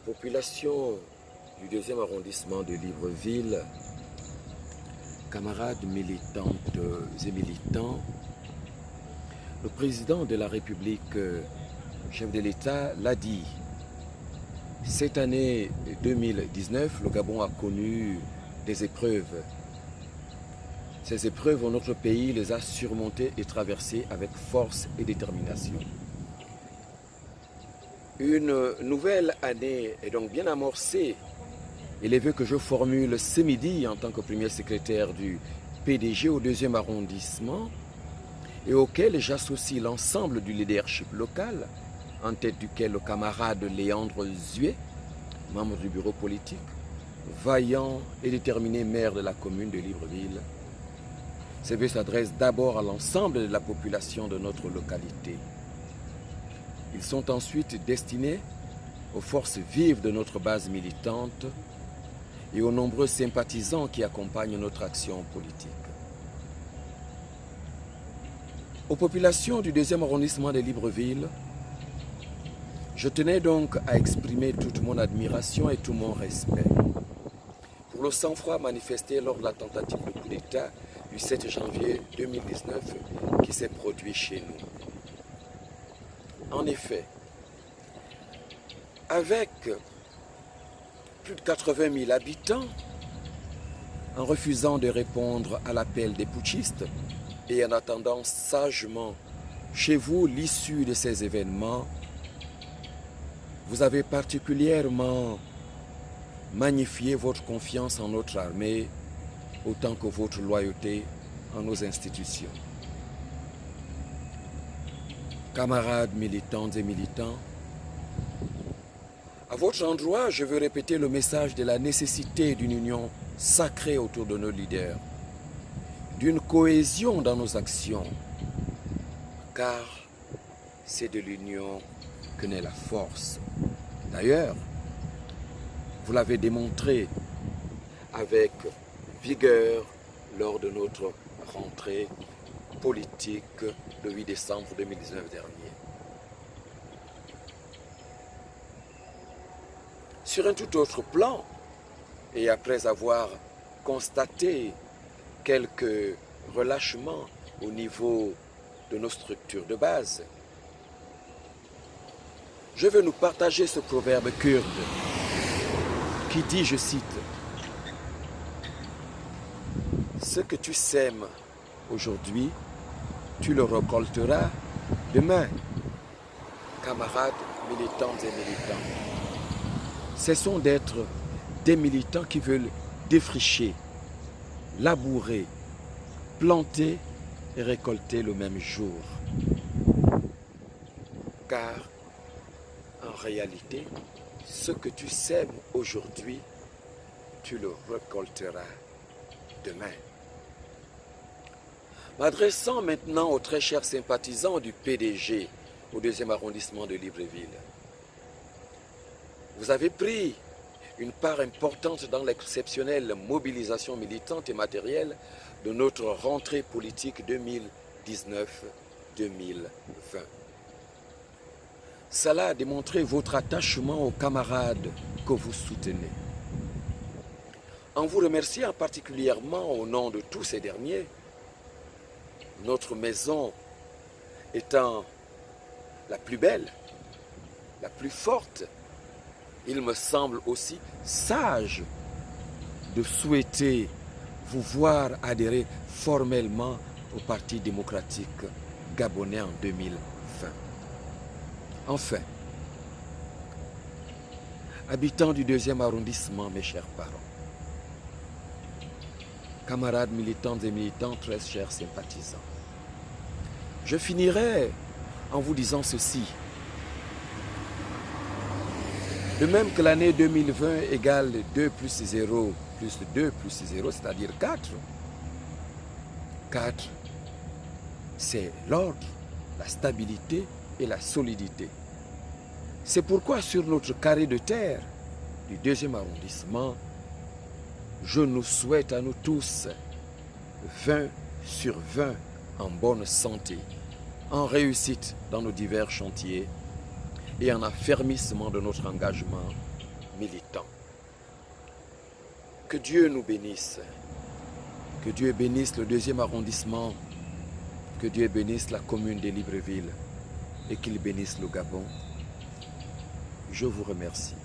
Population du 2e arrondissement de Libreville, camarades militantes et militants, le président de la République, chef de l'État, l'a dit. Cette année 2019, le Gabon a connu des épreuves. Ces épreuves, notre pays les a surmontées et traversées avec force et détermination. Une nouvelle année est donc bien amorcée et les vœux que je formule ce midi en tant que premier secrétaire du PDG au 2e arrondissement et auquel j'associe l'ensemble du leadership local, en tête duquel le camarade Léandre Zué, membre du bureau politique, vaillant et déterminé maire de la commune de Libreville. Ces vœux s'adressent d'abord à l'ensemble de la population de notre localité. Ils sont ensuite destinés aux forces vives de notre base militante et aux nombreux sympathisants qui accompagnent notre action politique. Aux populations du 2e arrondissement de Libreville, je tenais donc à exprimer toute mon admiration et tout mon respect pour le sang-froid manifesté lors de la tentative de coup d'État du 7 janvier 2019 qui s'est produit chez nous. En effet, avec plus de 80 000 habitants, en refusant de répondre à l'appel des putschistes et en attendant sagement chez vous l'issue de ces événements, vous avez particulièrement magnifié votre confiance en notre armée autant que votre loyauté en nos institutions. Camarades militantes et militants, à votre endroit, je veux répéter le message de la nécessité d'une union sacrée autour de nos leaders, d'une cohésion dans nos actions, car c'est de l'union que naît la force. D'ailleurs, vous l'avez démontré avec vigueur lors de notre rentrée politique le 8 décembre 2019 dernier. Sur un tout autre plan, et après avoir constaté quelques relâchements au niveau de nos structures de base, je veux nous partager ce proverbe kurde qui dit, je cite, « Ce que tu sèmes aujourd'hui, tu le récolteras demain. » Camarades militantes et militants, cessons d'être des militants qui veulent défricher, labourer, planter et récolter le même jour. Car, en réalité, ce que tu sèmes aujourd'hui, tu le récolteras demain. M'adressant maintenant aux très chers sympathisants du PDG au 2e arrondissement de Libreville, vous avez pris une part importante dans l'exceptionnelle mobilisation militante et matérielle de notre rentrée politique 2019-2020. Cela a démontré votre attachement aux camarades que vous soutenez. En vous remerciant particulièrement au nom de tous ces derniers, notre maison étant la plus belle, la plus forte, il me semble aussi sage de souhaiter vous voir adhérer formellement au Parti démocratique gabonais en 2020. Enfin, habitants du 2e arrondissement, mes chers parents, camarades militantes et militants, très chers sympathisants, je finirai en vous disant ceci. De même que l'année 2020 égale 2 plus 0 plus 2 plus 0, c'est-à-dire 4. 4, c'est l'ordre, la stabilité et la solidité. C'est pourquoi sur notre carré de terre du 2e arrondissement, je nous souhaite à nous tous 20 sur 20 en bonne santé, en réussite dans nos divers chantiers et en affermissement de notre engagement militants. Que Dieu nous bénisse. Que Dieu bénisse le 2e arrondissement. Que Dieu bénisse la commune de Libreville. Et qu'il bénisse le Gabon. Je vous remercie.